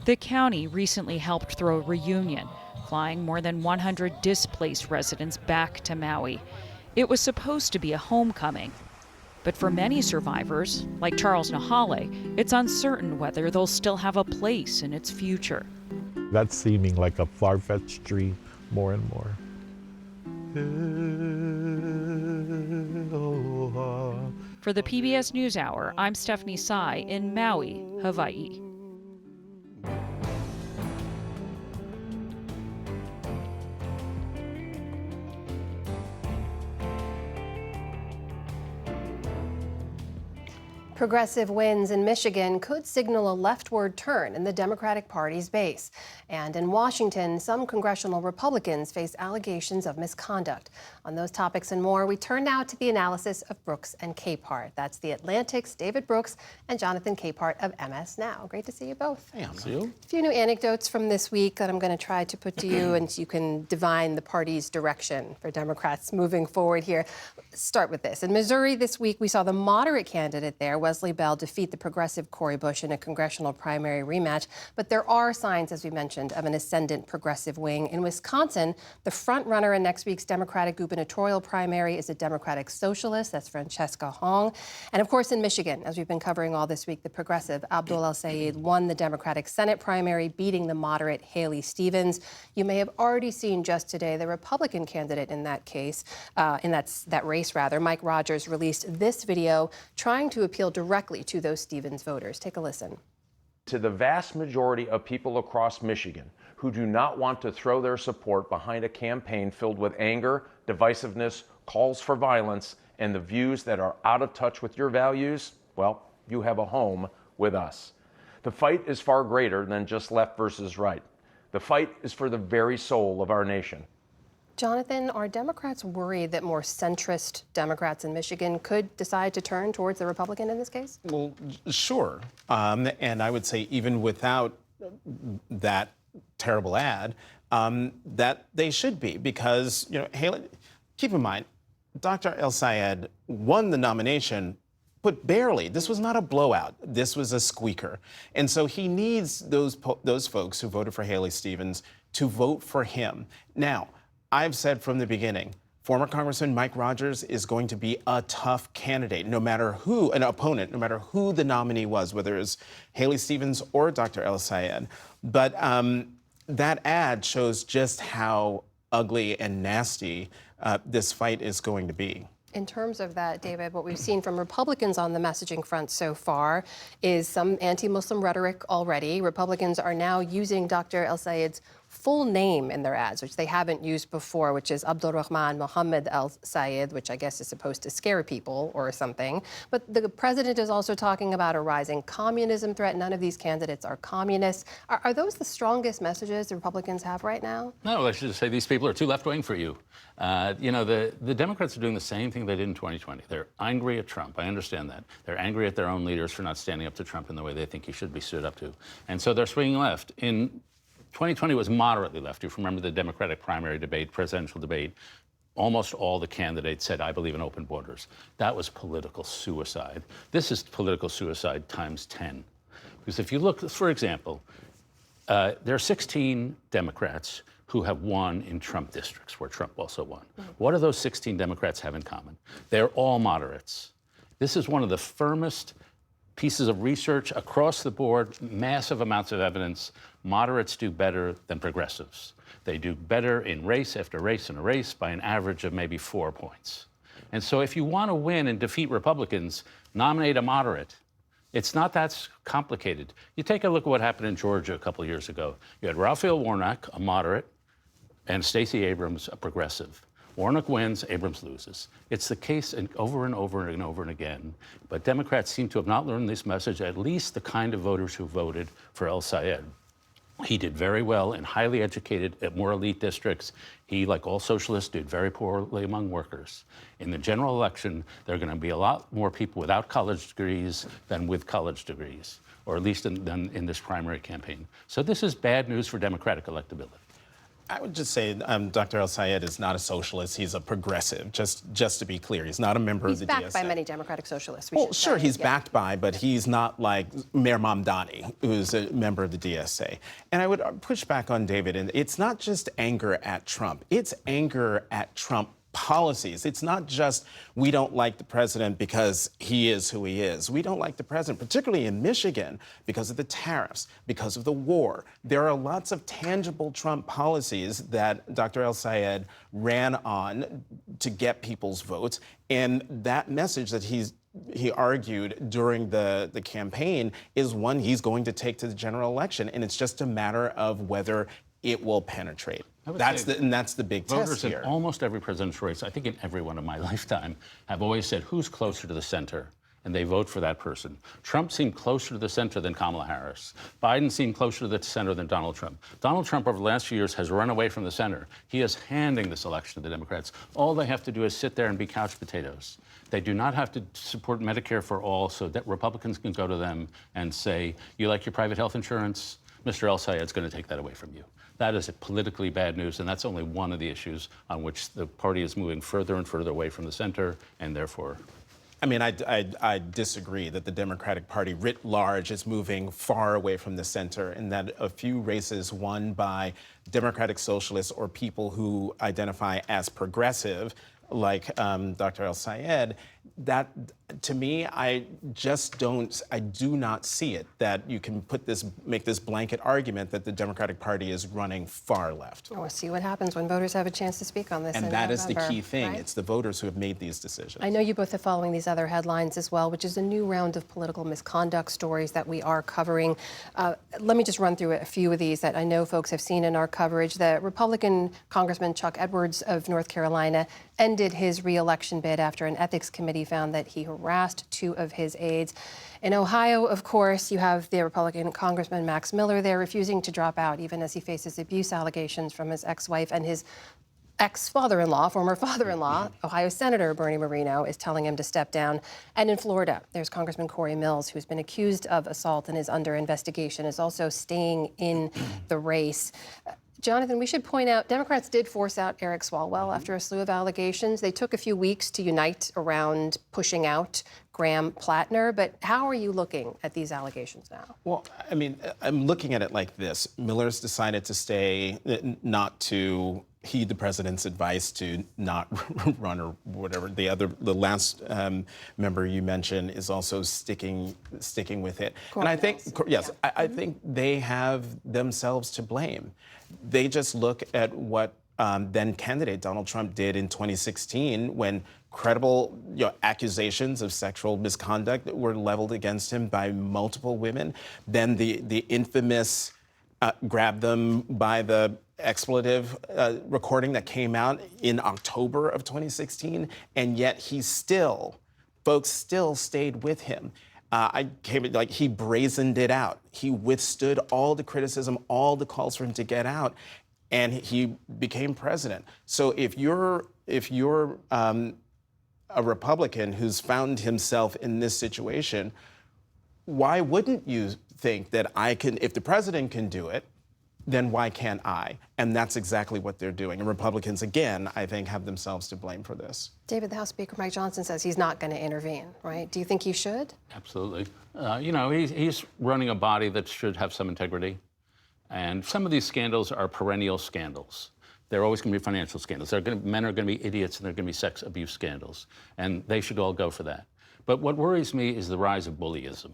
The county recently helped throw a reunion, flying more than 100 displaced residents back to Maui. It was supposed to be a homecoming. But for many survivors, like Charles Nahale, it's uncertain whether they'll still have a place in its future. That's seeming like a far-fetched dream. More and more. For the PBS News Hour, I'm Stephanie Tsai in Maui, Hawaii. Progressive wins in Michigan could signal a leftward turn in the Democratic Party's base. And in Washington, some congressional Republicans face allegations of misconduct. On those topics and more, we turn now to the analysis of Brooks and Capehart. That's The Atlantic's David Brooks and Jonathan Capehart of MS Now. Great to see you both. Hey, see you. A few new anecdotes from this week that I'm going to try to put to you, and you can divine the party's direction for Democrats moving forward here. Let's start with this. In Missouri this week, we saw the moderate candidate there, Wesley Bell defeat the progressive Cori Bush in a congressional primary rematch. But there are signs, as we mentioned, of an ascendant progressive wing. In Wisconsin, the front runner in next week's Democratic gubernatorial primary is a Democratic socialist. That's Francesca Hong. And of course, in Michigan, as we've been covering all this week, the progressive Abdul El-Sayed won the Democratic Senate primary, beating the moderate Haley Stevens. You may have already seen just today the Republican candidate in that case, in that race, Mike Rogers, released this video trying to appeal directly to those Stevens voters. Take a listen. To the vast majority of people across Michigan who do not want to throw their support behind a campaign filled with anger, divisiveness, calls for violence, and the views that are out of touch with your values, well, you have a home with us. The fight is far greater than just left versus right. The fight is for the very soul of our nation. Jonathan, are Democrats worried that more centrist Democrats in Michigan could decide to turn towards the Republican in this case? Well, sure. And I would say even without that terrible ad, that they should be, because, Haley, keep in mind, Dr. El-Sayed won the nomination, but barely. This was not a blowout. This was a squeaker. And so he needs those folks who voted for Haley Stevens to vote for him. Now, I've said from the beginning, former Congressman Mike Rogers is going to be a tough candidate, no matter who, an opponent, no matter who the nominee was, whether it's Haley Stevens or Dr. El-Sayed. But that ad shows just how ugly and nasty this fight is going to be. In terms of that, David, what we've seen from Republicans on the messaging front so far is some anti-Muslim rhetoric already. Republicans are now using Dr. El-Sayed's full name in their ads, which they haven't used before, which is Abdulrahman Mohammed El-Sayed, which I guess is supposed to scare people or something. But the president is also talking about a rising communism threat. None of these candidates are communists. Are those the strongest messages the Republicans have right now? No, I should just say these people are too left-wing for you. The Democrats are doing the same thing they did in 2020. They're angry at Trump. I understand that. They're angry at their own leaders for not standing up to Trump in the way they think he should be stood up to. And so they're swinging left. In 2020 was moderately left. You remember the Democratic primary debate, presidential debate. Almost all the candidates said, I believe in open borders. That was political suicide. This is political suicide times 10. Because if you look, for example, there are 16 Democrats who have won in Trump districts, where Trump also won. What do those 16 Democrats have in common? They're all moderates. This is one of the firmest pieces of research across the board, massive amounts of evidence. Moderates do better than progressives. They do better in race after race in a race by an average of maybe 4 points. And so if you want to win and defeat Republicans, nominate a moderate. It's not that complicated. You take a look at what happened in Georgia a couple of years ago. You had Raphael Warnock, a moderate, and Stacey Abrams, a progressive. Warnock wins, Abrams loses. It's the case over and over and over and again. But Democrats seem to have not learned this message, at least the kind of voters who voted for El-Sayed. He did very well in highly educated, more elite districts. He, like all socialists, did very poorly among workers. In the general election, there are going to be a lot more people without college degrees than with college degrees, or at least than in this primary campaign. So this is bad news for Democratic electability. I would just say Dr. El-Sayed is not a socialist. He's a progressive, just to be clear. He's not a member of the DSA. He's backed by many Democratic socialists. Well, sure, he's backed by, but he's not like Mayor Mamdani, who's a member of the DSA. And I would push back on David, and it's not just anger at Trump. It's anger at Trump policies. It's not just we don't like the president because he is who he is. We don't like the president, particularly in Michigan, because of the tariffs, because of the war. There are lots of tangible Trump policies that Dr. El-Sayed ran on to get people's votes. And that message that he argued during the campaign is one he's going to take to the general election. And it's just a matter of whether it will penetrate. That's the big test here. Voters in almost every presidential race, I think in every one of my lifetime, have always said, who's closer to the center? And they vote for that person. Trump seemed closer to the center than Kamala Harris. Biden seemed closer to the center than Donald Trump. Donald Trump, over the last few years, has run away from the center. He is handing this election to the Democrats. All they have to do is sit there and be couch potatoes. They do not have to support Medicare for all so that Republicans can go to them and say, you like your private health insurance? Mr. El-Sayed's going to take that away from you. That is politically bad news, and that's only one of the issues on which the party is moving further and further away from the center, and therefore I mean, I disagree that the Democratic Party writ large is moving far away from the center, and that a few races won by Democratic Socialists or people who identify as progressive, like Dr. El-Sayed, that, to me, I do not see it, that you can make this blanket argument that the Democratic Party is running far left. We'll see what happens when voters have a chance to speak on this in And that is the November, key thing. right? It's the voters who have made these decisions. I know you both are following these other headlines as well, which is a new round of political misconduct stories that we are covering. Let me just run through a few of these that I know folks have seen in our coverage. The Republican Congressman Chuck Edwards of North Carolina ended his re-election bid after an ethics committee found that he harassed 2 of his aides. In Ohio, of course, you have the Republican Congressman Max Miller there refusing to drop out, even as he faces abuse allegations from his ex-wife, and his ex-father-in-law, former father-in-law, Ohio Senator Bernie Moreno, is telling him to step down. And in Florida, there's Congressman Corey Mills, who's been accused of assault and is under investigation, is also staying in the race. Jonathan, we should point out, Democrats did force out Eric Swalwell after a slew of allegations. They took a few weeks to unite around pushing out Graham Plattner, but how are you looking at these allegations now? Well, I mean, I'm looking at it like this. Miller's decided to stay, not to heed the president's advice to not run or whatever. The last member you mentioned is also sticking with it. And I think, yes, I think they have themselves to blame. They just look at what then candidate Donald Trump did in 2016 when credible accusations of sexual misconduct were leveled against him by multiple women. Then the infamous grab them by the expletive recording that came out in October of 2016, and yet folks still stayed with him. He brazened it out. He withstood all the criticism, all the calls for him to get out, and he became president. So if you're a Republican who's found himself in this situation, why wouldn't you think that if the president can do it, then why can't I? And that's exactly what they're doing. And Republicans, again, I think, have themselves to blame for this. David, the House Speaker Mike Johnson says he's not going to intervene, right? Do you think he should? Absolutely. He's running a body that should have some integrity. And some of these scandals are perennial scandals. They're always going to be financial scandals. Men are going to be idiots, and they're going to be sex abuse scandals. And they should all go for that. But what worries me is the rise of bullyism,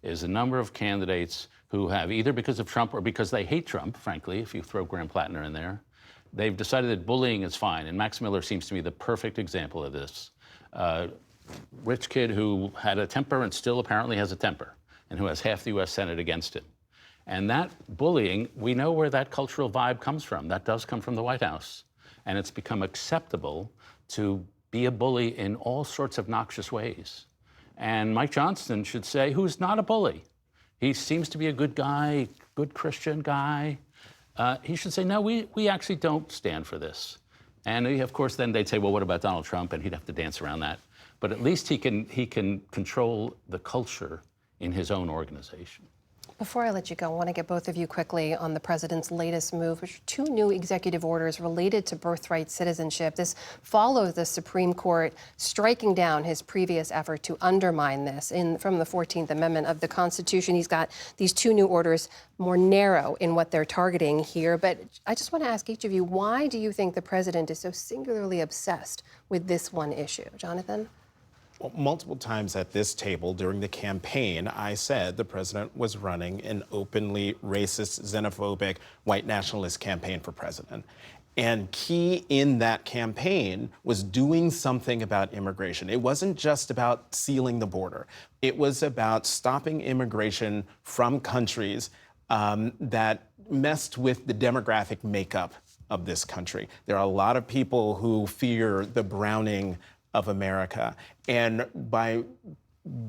is a number of candidates who have, either because of Trump or because they hate Trump, frankly, if you throw Graham Plattner in there, they've decided that bullying is fine. And Max Miller seems to be the perfect example of this. Rich kid who had a temper and still apparently has a temper, and who has half the U.S. Senate against him. And that bullying, we know where that cultural vibe comes from. That does come from the White House. And it's become acceptable to be a bully in all sorts of noxious ways. And Mike Johnson should say, who's not a bully? He seems to be a good guy, good Christian guy. He should say, no, we actually don't stand for this. And of course, then they'd say, well, what about Donald Trump? And he'd have to dance around that. But at least he can control the culture in his own organization. Before I let you go, I want to get both of you quickly on the president's latest move, which are 2 new executive orders related to birthright citizenship. This follows the Supreme Court striking down his previous effort to undermine this from the 14th Amendment of the Constitution. He's got these 2 new orders, more narrow in what they're targeting here. But I just want to ask each of you, why do you think the president is so singularly obsessed with this one issue? Jonathan? Well, multiple times at this table during the campaign, I said the president was running an openly racist, xenophobic, white nationalist campaign for president. And key in that campaign was doing something about immigration. It wasn't just about sealing the border. It was about stopping immigration from countries that messed with the demographic makeup of this country. There are a lot of people who fear the browning of America. And by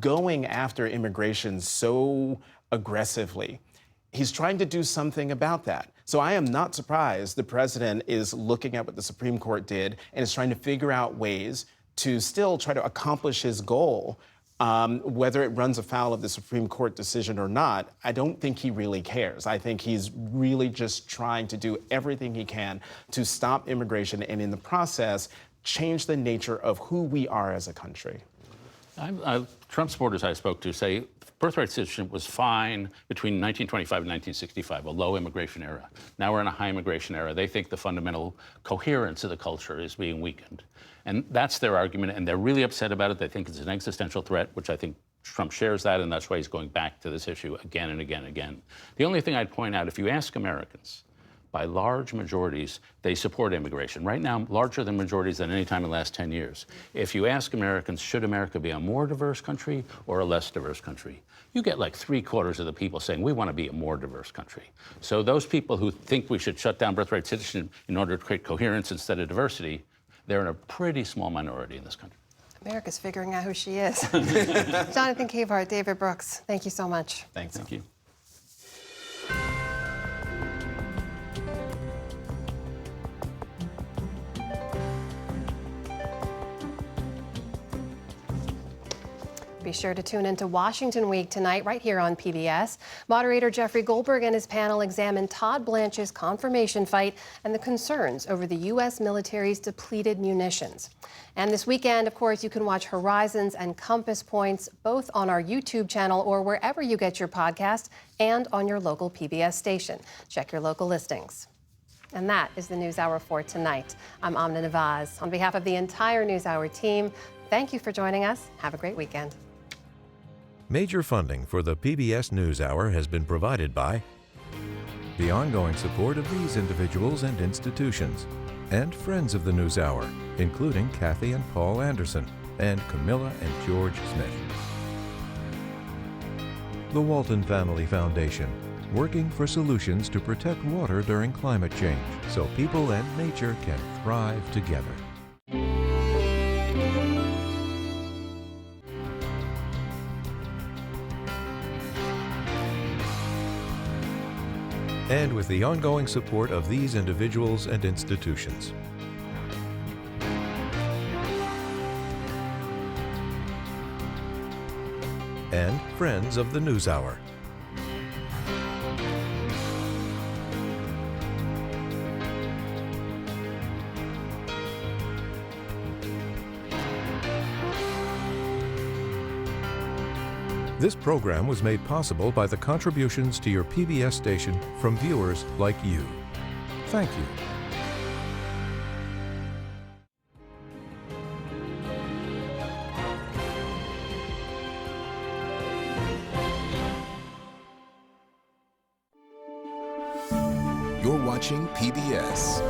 going after immigration so aggressively, he's trying to do something about that. So I am not surprised the president is looking at what the Supreme Court did and is trying to figure out ways to still try to accomplish his goal. Whether it runs afoul of the Supreme Court decision or not, I don't think he really cares. I think he's really just trying to do everything he can to stop immigration and in the process, change the nature of who we are as a country. Trump supporters I spoke to say birthright citizenship was fine between 1925 and 1965, a low immigration era. Now we're in a high immigration era. They think the fundamental coherence of the culture is being weakened. And that's their argument, and they're really upset about it. They think it's an existential threat, which I think Trump shares that, and that's why he's going back to this issue again and again and again. The only thing I'd point out, if you ask Americans, by large majorities, they support immigration. Right now, larger than majorities than any time in the last 10 years. If you ask Americans, should America be a more diverse country or a less diverse country? You get like 3/4 of the people saying, we want to be a more diverse country. So those people who think we should shut down birthright citizenship in order to create coherence instead of diversity, they're in a pretty small minority in this country. America's figuring out who she is. Jonathan Capehart, David Brooks, thank you so much. Thanks. Thank you. Be sure to tune into Washington Week tonight, right here on PBS. Moderator Jeffrey Goldberg and his panel examine Todd Blanche's confirmation fight and the concerns over the U.S. military's depleted munitions. And this weekend, of course, you can watch Horizons and Compass Points both on our YouTube channel or wherever you get your podcast and on your local PBS station. Check your local listings. And that is the NewsHour for tonight. I'm Amna Nawaz. On behalf of the entire NewsHour team, thank you for joining us. Have a great weekend. Major funding for the PBS NewsHour has been provided by the ongoing support of these individuals and institutions, and friends of the NewsHour, including Kathy and Paul Anderson, and Camilla and George Smith. The Walton Family Foundation, working for solutions to protect water during climate change, so people and nature can thrive together. And with the ongoing support of these individuals and institutions. And friends of the NewsHour. This program was made possible by the contributions to your PBS station from viewers like you. Thank you. You're watching PBS.